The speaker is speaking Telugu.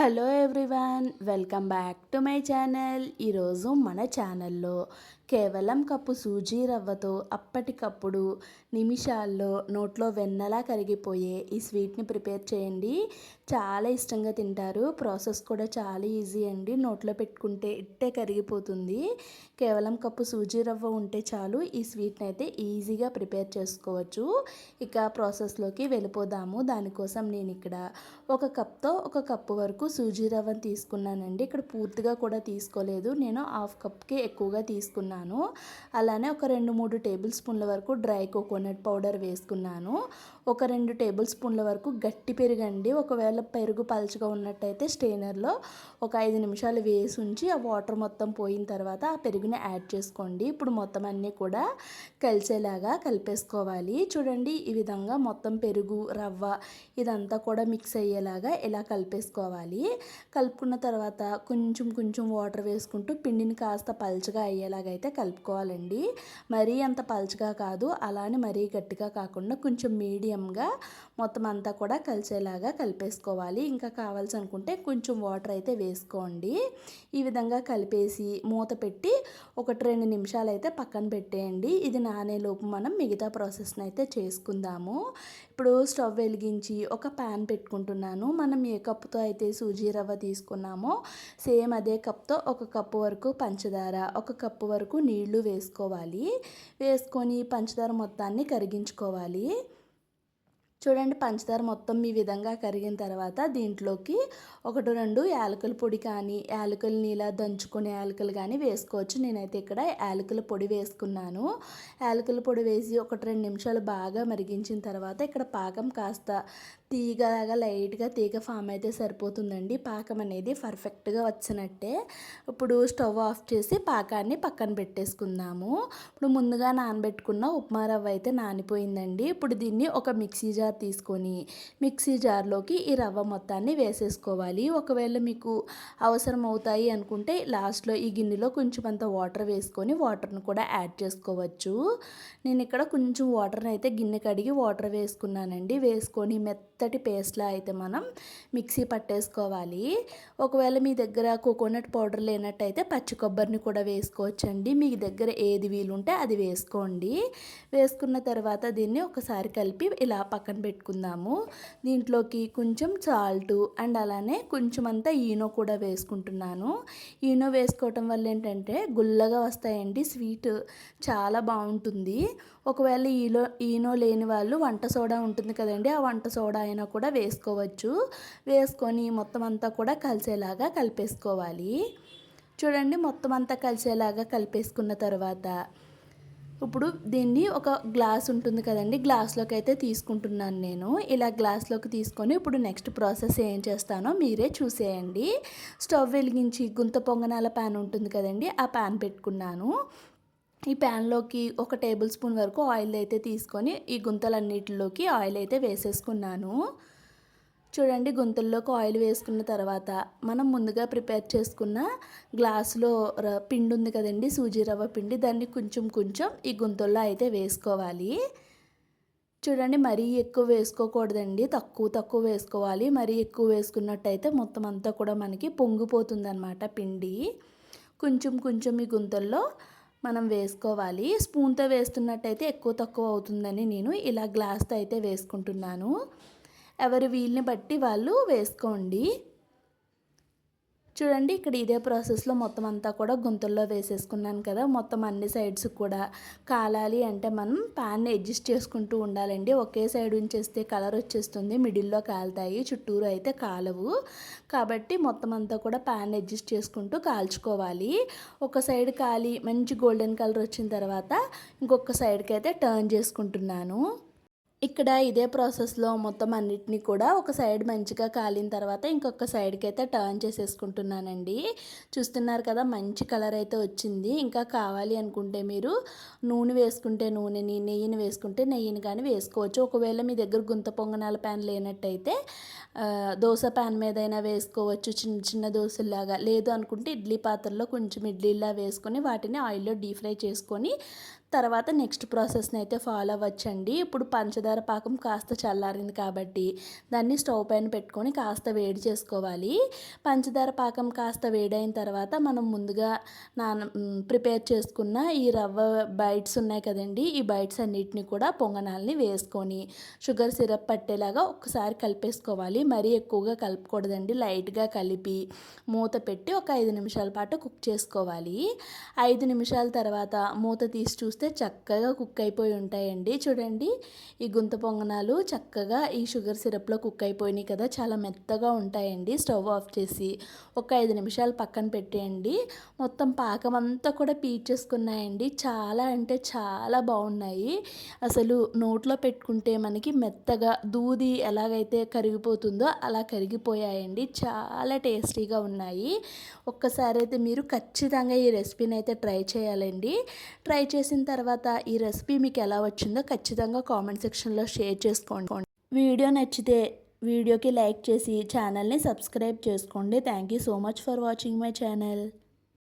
Hello everyone, welcome back to my channel. ఈరోజు మన ఛానల్లో కేవలం కప్పు సూజీ రవ్వతో అప్పటికప్పుడు నిమిషాల్లో నోట్లో వెన్నలా కరిగిపోయే ఈ స్వీట్ని ప్రిపేర్ చేయండి. చాలా ఇష్టంగా తింటారు. ప్రాసెస్ కూడా చాలా ఈజీ అండి. నోట్లో పెట్టుకుంటే ఇట్టే కరిగిపోతుంది. కేవలం కప్పు సూజీ రవ్వ ఉంటే చాలు ఈ స్వీట్ని అయితే ఈజీగా ప్రిపేర్ చేసుకోవచ్చు. ఇక ప్రాసెస్లోకి వెళ్ళిపోదాము. దానికోసం నేను ఇక్కడ ఒక కప్తో ఒక కప్పు వరకు సూజీ రవ్వను తీసుకున్నానండి. ఇక్కడ పూర్తిగా కూడా తీసుకోలేదు, నేను హాఫ్ కప్కి ఎక్కువగా తీసుకున్నాను. అలానే ఒక 2-3 టేబుల్ స్పూన్ల వరకు డ్రై కోకోనట్ పౌడర్ వేసుకున్నాను. ఒక 2 టేబుల్ స్పూన్ల వరకు గట్టి పెరుగు అండి. ఒకవేళ పెరుగు పలుచగా ఉన్నట్టయితే స్ట్రెయినర్లో ఒక 5 నిమిషాలు వేసి ఉంచి ఆ వాటర్ మొత్తం పోయిన తర్వాత ఆ పెరుగుని యాడ్ చేసుకోండి. ఇప్పుడు మొత్తం అన్నీ కూడా కలిసేలాగా కలిపేసుకోవాలి. చూడండి, ఈ విధంగా మొత్తం పెరుగు, రవ్వ ఇదంతా కూడా మిక్స్ అయ్యేలాగా ఇలా కలిపేసుకోవాలి. కలుపుకున్న తర్వాత కొంచెం కొంచెం వాటర్ వేసుకుంటూ పిండిని కాస్త పలుచగా అయ్యేలాగా అయితే కలుపుకోవాలండి. మరీ అంత పలుచగా కాదు, అలానే మరీ గట్టిగా కాకుండా కొంచెం మీడియంగా మొత్తం అంతా కూడా కలిసేలాగా కలిపేసుకోవాలి. ఇంకా కావాల్సి అనుకుంటే కొంచెం వాటర్ అయితే వేసుకోండి. ఈ విధంగా కలిపేసి మూత పెట్టి 1-2 నిమిషాలు అయితే పక్కన పెట్టేయండి. ఇది నానేలోపు మనం మిగతా ప్రాసెస్ని అయితే చేసుకుందాము. ఇప్పుడు స్టవ్ వెలిగించి ఒక ప్యాన్ పెట్టుకుంటున్నాను. మనం ఏ కప్పుతో అయితే సూజీ రవ్వ తీసుకున్నామో సేమ్ అదే కప్తో ఒక కప్పు వరకు పంచదార, ఒక కప్పు వరకు నీళ్లు వేసుకోవాలి. వేసుకొని పంచదార మొత్తాన్ని కరిగించుకోవాలి. చూడండి, పంచదార మొత్తం ఈ విధంగా కరిగిన తర్వాత దీంట్లోకి 1-2 యాలకుల పొడి కానీ, యాలకులని ఇలా దంచుకునే యాలకులు కానీ వేసుకోవచ్చు. నేనైతే ఇక్కడ యాలకుల పొడి వేసుకున్నాను. యాలకుల పొడి వేసి 1-2 నిమిషాలు బాగా మరిగించిన తర్వాత ఇక్కడ పాకం కాస్త తీగలాగా లైట్గా తీగ ఫామ్ అయితే సరిపోతుందండి. పాకం అనేది పర్ఫెక్ట్గా వచ్చినట్టే. ఇప్పుడు స్టవ్ ఆఫ్ చేసి పాకాన్ని పక్కన పెట్టేసుకుందాము. ఇప్పుడు ముందుగా నానబెట్టుకున్న ఉప్మా రవ్వ అయితే నానిపోయిందండి. ఇప్పుడు దీన్ని ఒక మిక్సీ జార్ తీసుకొని మిక్సీ జార్లోకి ఈ రవ్వ మొత్తాన్ని వేసేసుకోవాలి. ఒకవేళ మీకు అవసరం అవుతాయి అనుకుంటే లాస్ట్లో ఈ గిన్నెలో కొంచెం అంత వాటర్ వేసుకొని వాటర్ను కూడా యాడ్ చేసుకోవచ్చు. నేను ఇక్కడ కొంచెం వాటర్ని అయితే గిన్నె కడిగి వాటర్ వేసుకున్నానండి. వేసుకొని మెత్తటి పేస్ట్లా అయితే మనం మిక్సీ పట్టేసుకోవాలి. ఒకవేళ మీ దగ్గర కోకోనట్ పౌడర్ లేనట్టయితే పచ్చి కొబ్బరిని కూడా వేసుకోవచ్చండి. మీ దగ్గర ఏది వీలుంటే అది వేసుకోండి. వేసుకున్న తర్వాత దీన్ని ఒకసారి కలిపి ఇలా పక్కన పెట్టుకుందాము. దీంట్లోకి కొంచెం సాల్ట్ అండ్ అలానే కొంచెం అంతా ఈనో కూడా వేసుకుంటున్నాను. ఈనో వేసుకోవటం వల్ల ఏంటంటే గుల్లగా వస్తాయండి. స్వీట్ చాలా బాగుంటుంది. ఒకవేళ ఈనో లేని వాళ్ళు వంట సోడా ఉంటుంది కదండి, ఆ వంట సోడా అయినా కూడా వేసుకోవచ్చు. వేసుకొని మొత్తం అంతా కూడా కలిసేలాగా కలిపేసుకోవాలి. చూడండి, మొత్తం అంతా కలిసేలాగా కలిపేసుకున్న తర్వాత ఇప్పుడు దీన్ని ఒక గ్లాస్ ఉంటుంది కదండి, గ్లాస్లోకి అయితే తీసుకుంటున్నాను నేను. ఇలా గ్లాస్లోకి తీసుకొని ఇప్పుడు నెక్స్ట్ ప్రాసెస్ ఏం చేస్తానో మీరే చూసేయండి. స్టవ్ వెలిగించి గుంత పొంగనాల ప్యాన్ ఉంటుంది కదండి, ఆ ప్యాన్ పెట్టుకున్నాను. ఈ ప్యాన్లోకి 1 టేబుల్ స్పూన్ వరకు ఆయిల్ అయితే తీసుకొని ఈ గుంతలన్నిటిలోకి ఆయిల్ అయితే వేసేసుకున్నాను. చూడండి, గుంతల్లోకి ఆయిల్ వేసుకున్న తర్వాత మనం ముందుగా ప్రిపేర్ చేసుకున్న గ్లాసులో పిండి ఉంది కదండి, సూజీ రవ్వ పిండి, దాన్ని కొంచెం కొంచెం ఈ గుంతల్లో అయితే వేసుకోవాలి. చూడండి, మరీ ఎక్కువ వేసుకోకూడదండి, తక్కువ వేసుకోవాలి. మరీ ఎక్కువ వేసుకున్నట్టయితే మొత్తం అంతా కూడా మనకి పొంగిపోతుంది అన్నమాట పిండి. కొంచెం కొంచెం ఈ గుంతల్లో మనం వేసుకోవాలి. స్పూన్తో వేస్తున్నట్టయితే ఎక్కువ తక్కువ అవుతుందని నేను ఇలా గ్లాస్తో అయితే వేసుకుంటున్నాను. ఎవరి వీలుని బట్టి వాళ్ళు వేసుకోండి. చూడండి, ఇక్కడ ఇదే ప్రాసెస్లో మొత్తం అంతా కూడా గుంతల్లో వేసేసుకున్నాను కదా. మొత్తం అన్ని సైడ్స్ కూడా కాలాలి అంటే మనం ప్యాన్ని అడ్జస్ట్ చేసుకుంటూ ఉండాలండి. ఒకే సైడ్ ఉంచేస్తే కలర్ వచ్చేస్తుంది, మిడిల్లో కాలుతాయి, చుట్టూరు అయితే కాలవు. కాబట్టి మొత్తం అంతా కూడా ప్యాన్ అడ్జస్ట్ చేసుకుంటూ కాల్చుకోవాలి. ఒక సైడ్ కాలి మంచి గోల్డెన్ కలర్ వచ్చిన తర్వాత ఇంకొక సైడ్కి అయితే టర్న్ చేసుకుంటున్నాను. ఇక్కడ ఇదే ప్రాసెస్లో మొత్తం అన్నిటినీ కూడా ఒక సైడ్ మంచిగా కాలిన తర్వాత ఇంకొక సైడ్కి అయితే టర్న్ చేసేసుకుంటున్నానండి. చూస్తున్నారు కదా, మంచి కలర్ అయితే వచ్చింది. ఇంకా కావాలి అనుకుంటే మీరు నూనె వేసుకుంటే నూనెని, నెయ్యిని వేసుకుంటే నెయ్యిని కానీ వేసుకోవచ్చు. ఒకవేళ మీ దగ్గర గుంత పొంగనాల ప్యాన్ లేనట్టయితే దోశ ప్యాన్ మీదైనా వేసుకోవచ్చు, చిన్న చిన్న దోశలాగా. లేదు అనుకుంటే ఇడ్లీ పాత్రలో కొంచెం ఇడ్లీలా వేసుకొని వాటిని ఆయిల్లో డీప్ ఫ్రై చేసుకొని తర్వాత నెక్స్ట్ ప్రాసెస్ని అయితే ఫాలో అవ్వచ్చండి. ఇప్పుడు పంచదార పాకం కాస్త చల్లారింది కాబట్టి దాన్ని స్టవ్ పైన పెట్టుకొని కాస్త వేడి చేసుకోవాలి. పంచదార పాకం కాస్త వేడైన తర్వాత మనం ముందుగా ప్రిపేర్ చేసుకున్న ఈ రవ్వ బైట్స్ ఉన్నాయి కదండి, ఈ బైట్స్ అన్నిటిని కూడా పొంగనాలని వేసుకొని షుగర్ సిరప్ పట్టేలాగా ఒక్కసారి కలిపేసుకోవాలి. మరీ ఎక్కువగా కలపకూడదండి. లైట్గా కలిపి మూత పెట్టి ఒక 5 నిమిషాల పాటు కుక్ చేసుకోవాలి. 5 నిమిషాల తర్వాత మూత తీసి చూస్తే చక్కగా కుక్ అయిపోయి ఉంటాయండి. చూడండి, ఈ గుంత పొంగనాలు చక్కగా ఈ షుగర్ సిరప్లో కుక్ అయిపోయినాయి కదా, చాలా మెత్తగా ఉంటాయండి. స్టవ్ ఆఫ్ చేసి ఒక 5 నిమిషాలు పక్కన పెట్టేయండి. మొత్తం పాకం అంతా కూడా పీల్చేసుకున్నాయండి. చాలా అంటే చాలా బాగున్నాయి. అసలు నోట్లో పెట్టుకుంటే మనకి మెత్తగా దూది ఎలాగైతే కరిగిపోతుందో అలా కరిగిపోయాయండి. చాలా టేస్టీగా ఉన్నాయి. ఒక్కసారి అయితే మీరు ఖచ్చితంగా ఈ రెసిపీని అయితే ట్రై చేయాలండి. ట్రై చేసిన తర్వాత ఈ రెసిపీ మీకు ఎలా వచ్చిందో ఖచ్చితంగా కామెంట్ సెక్షన్లో షేర్ చేసుకోండి. వీడియో నచ్చితే వీడియోకి లైక్ చేసి ఛానల్ని సబ్స్క్రైబ్ చేసుకోండి. Thank you so much for watching my channel.